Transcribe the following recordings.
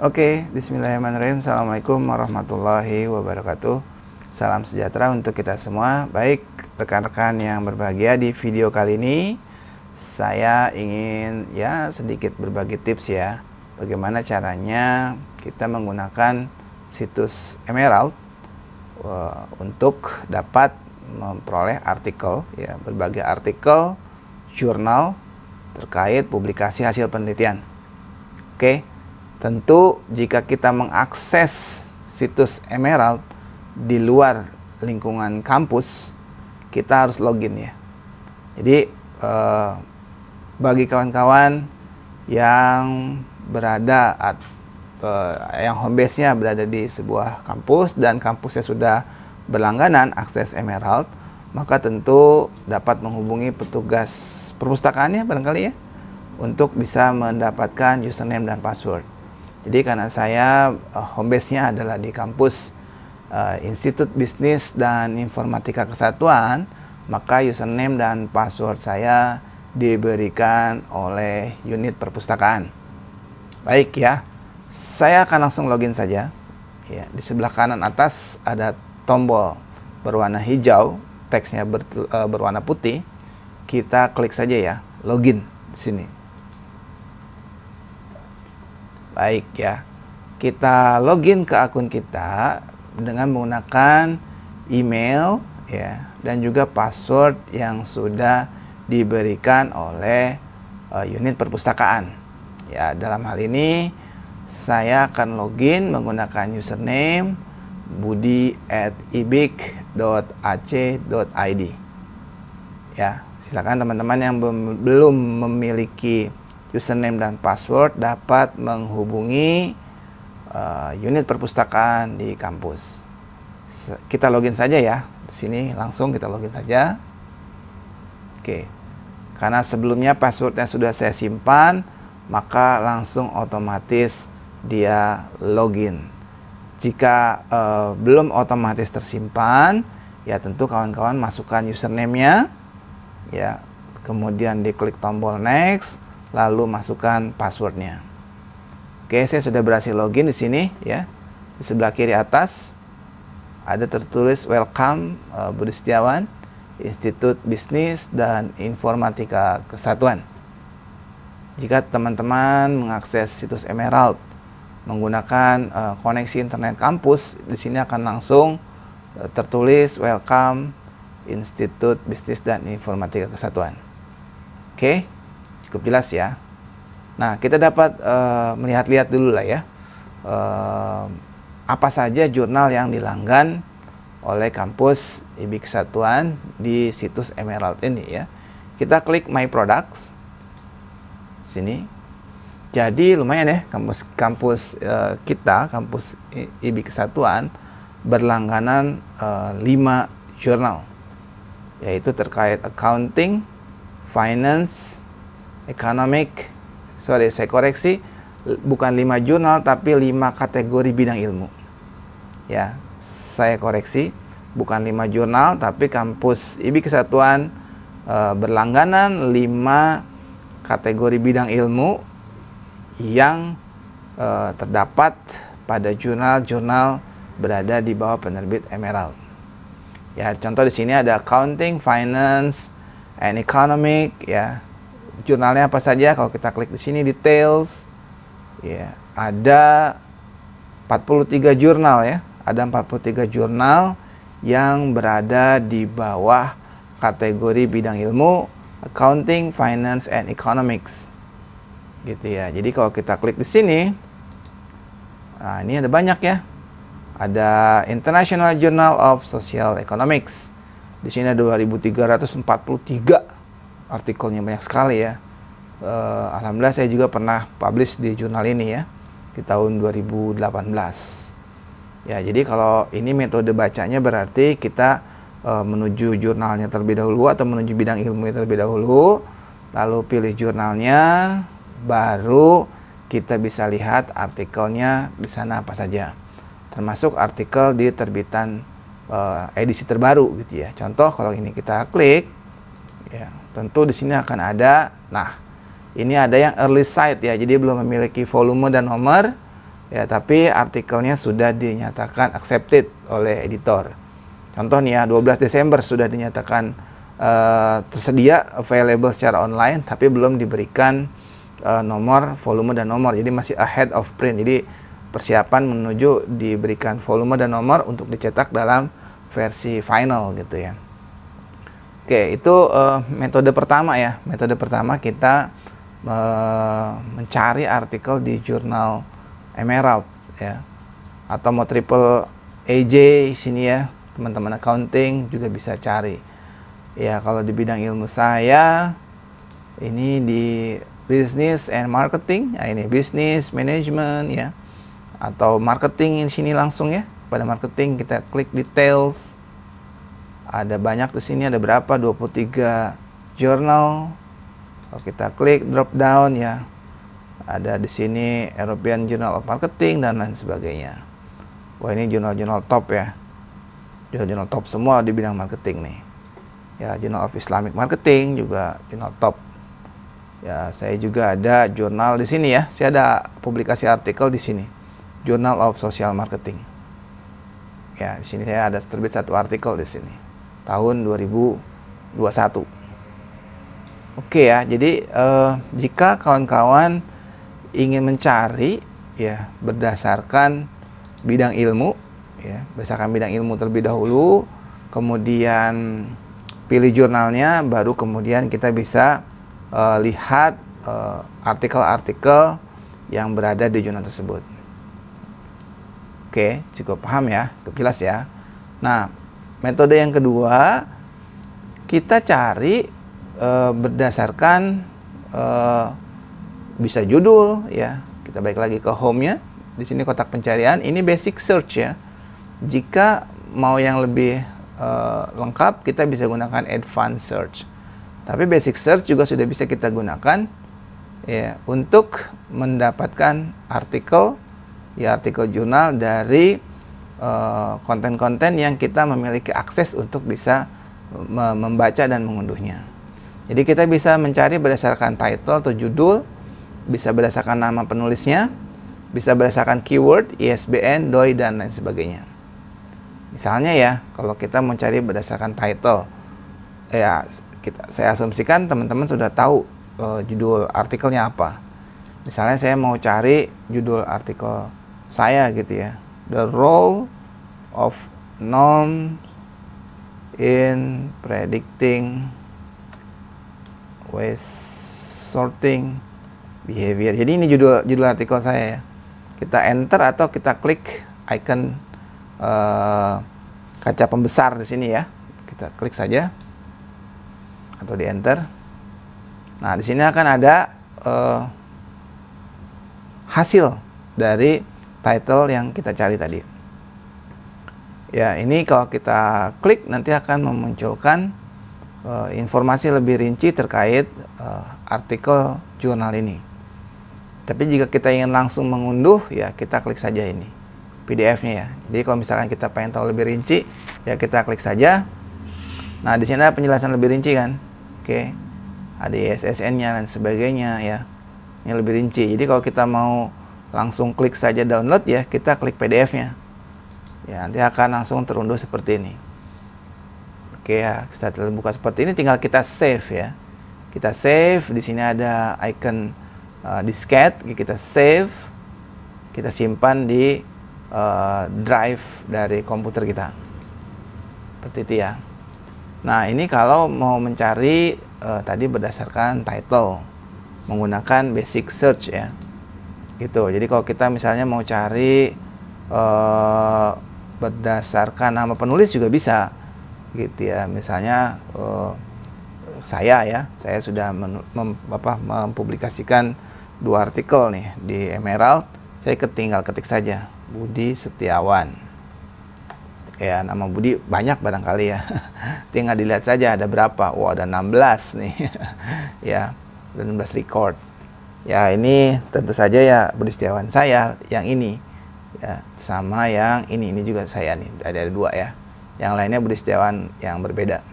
Oke, bismillahirrahmanirrahim. Assalamualaikum warahmatullahi wabarakatuh. Salam sejahtera untuk kita semua. Baik, rekan-rekan yang berbahagia, di video kali ini saya ingin sedikit berbagi tips ya. Bagaimana caranya kita menggunakan situs Emerald untuk dapat memperoleh artikel ya, berbagai artikel jurnal terkait publikasi hasil penelitian. Oke. Tentu jika kita mengakses situs Emerald di luar lingkungan kampus, kita harus login ya. Jadi bagi kawan-kawan yang berada yang home base-nya berada di sebuah kampus dan kampusnya sudah berlangganan akses Emerald, maka tentu dapat menghubungi petugas perpustakaannya barangkali ya, untuk bisa mendapatkan username dan password. Jadi karena saya home base-nya adalah di kampus Institut Bisnis dan Informatika Kesatuan, maka username dan password saya diberikan oleh unit perpustakaan. Baik ya, saya akan langsung login saja. Ya, di sebelah kanan atas ada tombol berwarna hijau, teksnya berwarna putih. Kita klik saja ya, login di sini. Baik ya, kita login ke akun kita dengan menggunakan email ya, dan juga password yang sudah diberikan oleh unit perpustakaan. Ya, dalam hal ini saya akan login menggunakan username budi@ibik.ac.id. Ya, silakan teman-teman yang belum memiliki username dan password dapat menghubungi unit perpustakaan di kampus. Kita login saja ya. Di sini langsung kita login saja. Oke. Karena sebelumnya passwordnya sudah saya simpan, maka langsung otomatis dia login. Jika belum otomatis tersimpan, ya tentu kawan-kawan masukkan username-nya ya. Kemudian diklik tombol next, lalu masukkan passwordnya. Oke, saya sudah berhasil login di sini ya. Di sebelah kiri atas ada tertulis welcome Budi Setiawan, Institut Bisnis dan Informatika Kesatuan. Jika teman-teman mengakses situs Emerald menggunakan koneksi internet kampus, di sini akan langsung tertulis welcome Institut Bisnis dan Informatika Kesatuan. Oke. Cukup jelas ya. Nah, kita dapat melihat-lihat dulu lah ya, apa saja jurnal yang dilanggan oleh kampus IBIK Kesatuan di situs Emerald ini ya. Kita klik My Products sini. Jadi lumayan ya, kampus kita, kampus IBIK Kesatuan berlangganan 5 jurnal, yaitu terkait accounting, finance, saya koreksi, bukan 5 jurnal tapi 5 kategori bidang ilmu ya. Saya koreksi, bukan 5 jurnal tapi kampus IBIK Kesatuan berlangganan 5 kategori bidang ilmu yang terdapat pada jurnal-jurnal berada di bawah penerbit Emerald ya. Contoh di sini ada accounting, finance, and economic ya. Jurnalnya apa saja? Kalau kita klik di sini details ya, ada 43 jurnal ya. Ada 43 jurnal yang berada di bawah kategori bidang ilmu accounting, finance, and economics. Gitu ya. Jadi kalau kita klik di sini, nah ini ada banyak ya. Ada International Journal of Social Economics. Di sini ada 2343 artikelnya, banyak sekali ya. Alhamdulillah saya juga pernah publish di jurnal ini ya, di tahun 2018 ya. Jadi kalau ini metode bacanya berarti kita menuju jurnalnya terlebih dahulu atau menuju bidang ilmu terlebih dahulu, lalu pilih jurnalnya, baru kita bisa lihat artikelnya di sana apa saja, termasuk artikel di terbitan edisi terbaru gitu ya. Contoh kalau ini kita klik ya, tentu di sini akan ada, nah ini ada yang early site ya, jadi belum memiliki volume dan nomor ya, tapi artikelnya sudah dinyatakan accepted oleh editor. Contoh nih ya, 12 Desember sudah dinyatakan tersedia available secara online, tapi belum diberikan nomor, volume, dan nomor. Jadi masih ahead of print. Jadi persiapan menuju diberikan volume dan nomor untuk dicetak dalam versi final gitu ya. Oke, itu metode pertama ya. Metode pertama kita mencari artikel di jurnal Emerald ya, atau mau triple AJ sini ya, teman-teman accounting juga bisa cari ya. Kalau di bidang ilmu saya ini di business and marketing, nah ini business management ya, atau marketing di sini langsung ya. Pada marketing kita klik details, ada banyak di sini, ada berapa, 23 jurnal. Kalau kita klik drop down ya, ada di sini European Journal of Marketing dan lain sebagainya. Wah, ini jurnal-jurnal top ya, jurnal-jurnal top semua di bidang marketing nih ya. Journal of Islamic Marketing juga jurnal top ya. Saya juga ada jurnal di sini ya, saya ada publikasi artikel di sini, Journal of Social Marketing ya. Di sini saya ada terbit satu artikel di sini tahun 2021. Oke ya, jadi jika kawan-kawan ingin mencari ya berdasarkan bidang ilmu ya, berdasarkan bidang ilmu terlebih dahulu, kemudian pilih jurnalnya, baru kemudian kita bisa lihat artikel-artikel yang berada di jurnal tersebut. Oke, cukup paham ya, cukup jelas ya. Nah, metode yang kedua, kita cari berdasarkan bisa judul ya. Kita balik lagi ke home-nya. Di sini kotak pencarian, ini basic search ya. Jika mau yang lebih lengkap, kita bisa gunakan advanced search. Tapi basic search juga sudah bisa kita gunakan ya untuk mendapatkan artikel ya, artikel jurnal dari konten-konten yang kita memiliki akses untuk bisa membaca dan mengunduhnya. Jadi kita bisa mencari berdasarkan title atau judul, bisa berdasarkan nama penulisnya, bisa berdasarkan keyword, ISBN, DOI, dan lain sebagainya. Misalnya ya, kalau kita mencari berdasarkan title, ya saya asumsikan teman-teman sudah tahu judul artikelnya apa. Misalnya saya mau cari judul artikel saya gitu ya, The Role of Norms in Predicting Waste Sorting Behavior. Jadi ini judul artikel saya ya. Kita enter atau kita klik icon kaca pembesar di sini ya. Kita klik saja atau di enter. Nah, di sini akan ada hasil dari title yang kita cari tadi. Ya, ini kalau kita klik nanti akan memunculkan informasi lebih rinci terkait artikel jurnal ini. Tapi jika kita ingin langsung mengunduh, ya kita klik saja ini PDF-nya ya. Jadi kalau misalkan kita pengen tahu lebih rinci, ya kita klik saja. Nah, di sini ada penjelasan lebih rinci kan. Oke. Ada ISSN-nya dan sebagainya ya. Ini lebih rinci. Jadi kalau kita mau langsung klik saja download ya, kita klik PDF-nya. Ya, nanti akan langsung terunduh seperti ini. Oke ya, setelah terbuka seperti ini tinggal kita save ya. Kita save, di sini ada icon diskette, kita save, kita simpan di drive dari komputer kita. Seperti itu ya. Nah, ini kalau mau mencari tadi berdasarkan title menggunakan basic search ya. Gitu. Jadi kalau kita misalnya mau cari berdasarkan nama penulis juga bisa. Gitu ya. Misalnya saya sudah mempublikasikan 2 artikel nih di Emerald. Saya tinggal ketik saja Budi Setiawan. Ya, nama Budi banyak barangkali ya. Tinggal dilihat saja ada berapa. Wah, ada 16 nih. Ya, 16 record. Ya, ini tentu saja ya Budi Setiawan saya yang ini. Ya, sama yang ini juga saya nih. Ada 2 ya. Yang lainnya Budi Setiawan yang berbeda.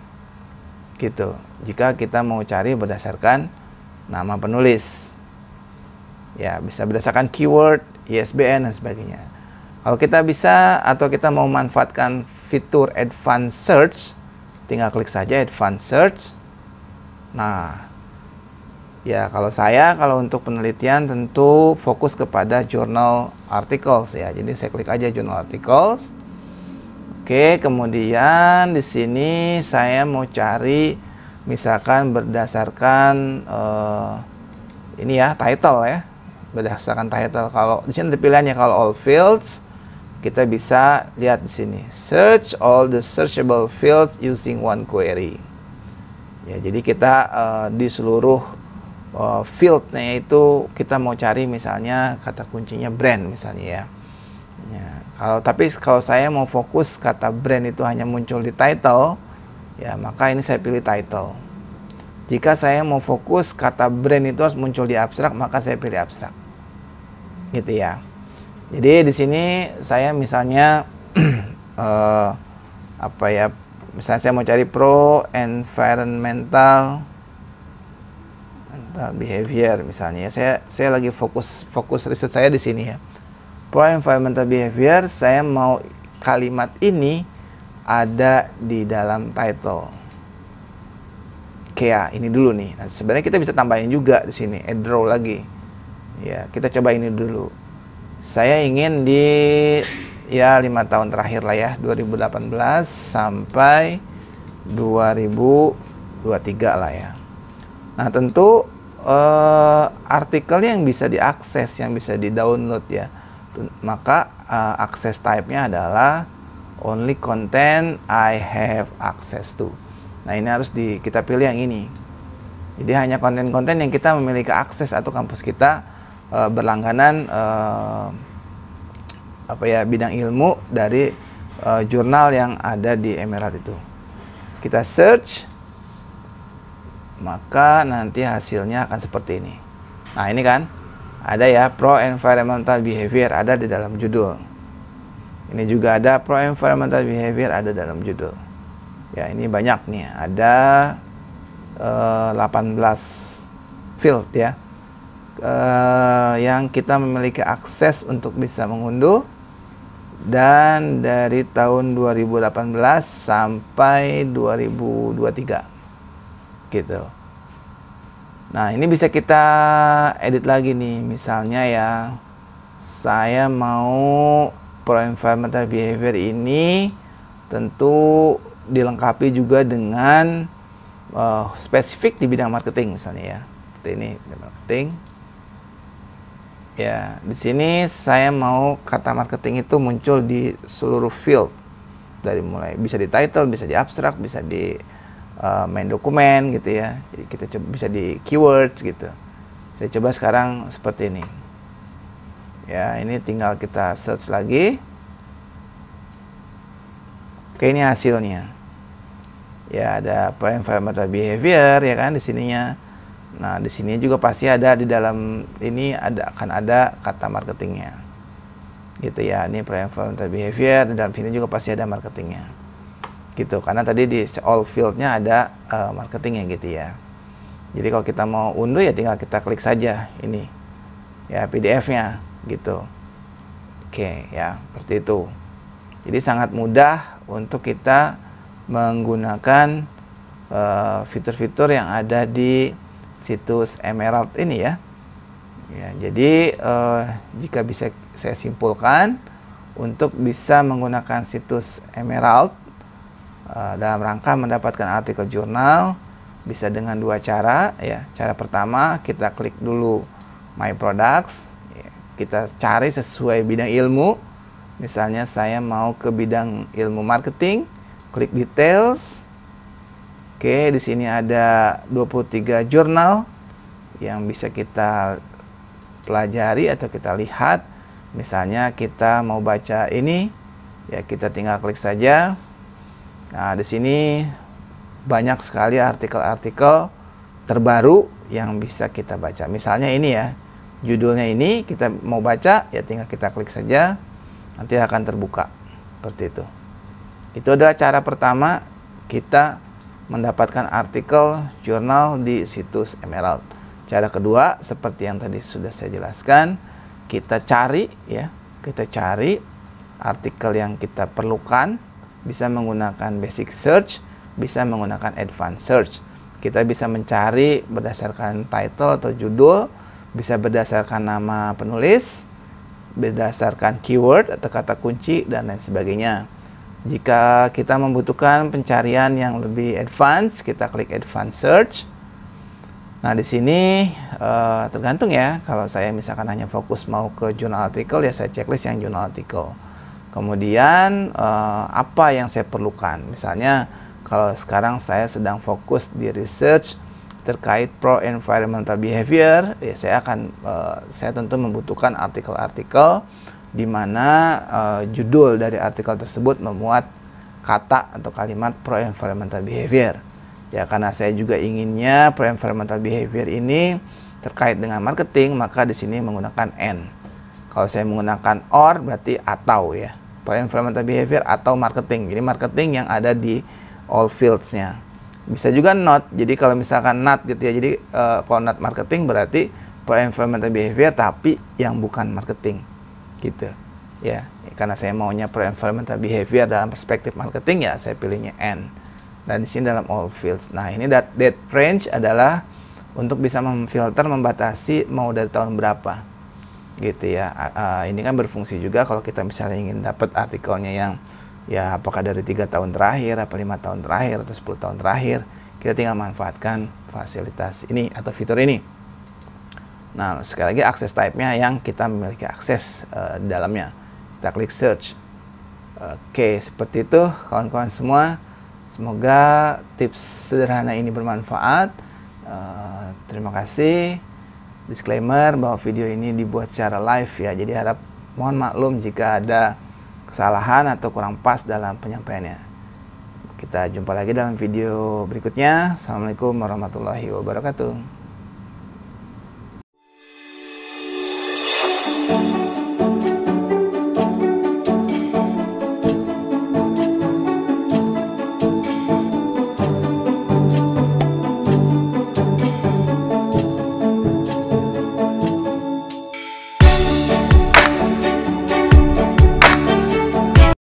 Gitu. Jika kita mau cari berdasarkan nama penulis. Ya, bisa berdasarkan keyword, ISBN dan sebagainya. Kalau kita bisa atau kita mau manfaatkan fitur Advanced Search, tinggal klik saja Advanced Search. Nah, ya kalau untuk penelitian tentu fokus kepada journal articles ya. Jadi saya klik aja journal articles. Oke, kemudian di sini saya mau cari misalkan berdasarkan ini ya, title ya. Berdasarkan title. Kalau di sini ada pilihannya, kalau all fields kita bisa lihat di sini. Search all the searchable fields using one query. Ya, jadi kita di seluruh fieldnya itu kita mau cari misalnya kata kuncinya brand misalnya ya. Ya, kalau saya mau fokus kata brand itu hanya muncul di title, ya maka ini saya pilih title. Jika saya mau fokus kata brand itu harus muncul di abstrak, maka saya pilih abstrak. Gitu ya. Jadi di sini saya misalnya apa ya? Misalnya saya mau cari pro environmental behavior misalnya. Saya lagi fokus riset saya di sini ya. Pro environmental behavior, saya mau kalimat ini ada di dalam title. Oke ya, ini dulu nih. Nah, sebenarnya kita bisa tambahin juga di sini, add row lagi. Ya, kita coba ini dulu. Saya ingin di ya 5 tahun terakhir lah ya, 2018 sampai 2023 lah ya. Nah, tentu artikel yang bisa diakses, yang bisa di-download ya. Maka akses type-nya adalah only content I have access to. Nah, ini harus kita pilih yang ini. Jadi hanya konten-konten yang kita memiliki akses atau kampus kita berlangganan bidang ilmu dari jurnal yang ada di Emerald itu. Kita search, maka nanti hasilnya akan seperti ini. Nah, ini kan ada ya, pro environmental behavior ada di dalam judul. Ini juga ada pro environmental behavior ada dalam judul. Ya, ini banyak nih, ada 18 field ya. Yang kita memiliki akses untuk bisa mengunduh, dan dari tahun 2018 sampai 2023 gitu. Nah, ini bisa kita edit lagi nih. Misalnya ya, saya mau pro environmental behavior ini tentu dilengkapi juga dengan spesifik di bidang marketing misalnya ya. Seperti ini, marketing. Ya, di sini saya mau kata marketing itu muncul di seluruh field. Dari mulai bisa di title, bisa di abstrak, bisa di main dokumen gitu ya. Jadi kita coba bisa di keywords gitu. Saya coba sekarang seperti ini. Ya, ini tinggal kita search lagi. Oke, ini hasilnya. Ya, ada environmental behavior ya kan di sininya. Nah, di sini juga pasti ada di dalam ini akan ada kata marketingnya. Gitu ya. Ini environmental behavior, di dalam sini juga pasti ada marketingnya. Gitu, karena tadi di all field-nya ada marketingnya gitu ya. Jadi kalau kita mau unduh ya tinggal kita klik saja ini. Ya, PDF-nya gitu. Oke, ya, seperti itu. Jadi sangat mudah untuk kita menggunakan fitur-fitur yang ada di situs Emerald ini ya. Ya, jadi jika bisa saya simpulkan, untuk bisa menggunakan situs Emerald dalam rangka mendapatkan artikel jurnal bisa dengan dua cara ya. Cara pertama, kita klik dulu My Products ya, kita cari sesuai bidang ilmu. Misalnya saya mau ke bidang ilmu marketing, klik details. Oke, di sini ada 23 jurnal yang bisa kita pelajari atau kita lihat. Misalnya kita mau baca ini, ya kita tinggal klik saja. Nah, di sini banyak sekali artikel-artikel terbaru yang bisa kita baca. Misalnya ini ya, judulnya ini kita mau baca, ya tinggal kita klik saja, nanti akan terbuka seperti itu. Itu adalah cara pertama kita mendapatkan artikel jurnal di situs Emerald. Cara kedua, seperti yang tadi sudah saya jelaskan, kita cari ya, kita cari artikel yang kita perlukan, bisa menggunakan basic search, bisa menggunakan advanced search. Kita bisa mencari berdasarkan title atau judul, bisa berdasarkan nama penulis, berdasarkan keyword atau kata kunci, dan lain sebagainya. Jika kita membutuhkan pencarian yang lebih advance, kita klik advanced search. Nah, di sini tergantung ya. Kalau saya misalkan hanya fokus mau ke jurnal artikel, ya saya checklist yang jurnal artikel. Kemudian apa yang saya perlukan? Misalnya kalau sekarang saya sedang fokus di research terkait pro-environmental behavior, ya saya tentu membutuhkan artikel-artikel di mana judul dari artikel tersebut memuat kata atau kalimat pro-environmental behavior. Ya, karena saya juga inginnya pro-environmental behavior ini terkait dengan marketing, maka di sini menggunakan and. Kalau saya menggunakan or berarti atau ya. Pro-environmental behavior atau marketing. Jadi marketing yang ada di all fields-nya. Bisa juga not. Jadi kalau misalkan not gitu ya. Jadi kalau not marketing berarti pro-environmental behavior tapi yang bukan marketing. Gitu. Ya, karena saya maunya pro-environmental behavior dalam perspektif marketing, ya saya pilihnya and. Dan di sini dalam all fields. Nah, ini date range adalah untuk bisa memfilter, membatasi mau dari tahun berapa. Gitu ya. Ini kan berfungsi juga kalau kita misalnya ingin dapat artikelnya yang ya apakah dari 3 tahun terakhir, apa 5 tahun terakhir, atau 10 tahun terakhir. Kita tinggal manfaatkan fasilitas ini atau fitur ini. Nah, sekali lagi akses type-nya yang kita memiliki akses di dalamnya. Kita klik search. Oke, seperti itu kawan-kawan semua. Semoga tips sederhana ini bermanfaat. Terima kasih. Disclaimer bahwa video ini dibuat secara live ya. Jadi mohon maklum jika ada kesalahan atau kurang pas dalam penyampaiannya. Kita jumpa lagi dalam video berikutnya. Assalamualaikum warahmatullahi wabarakatuh.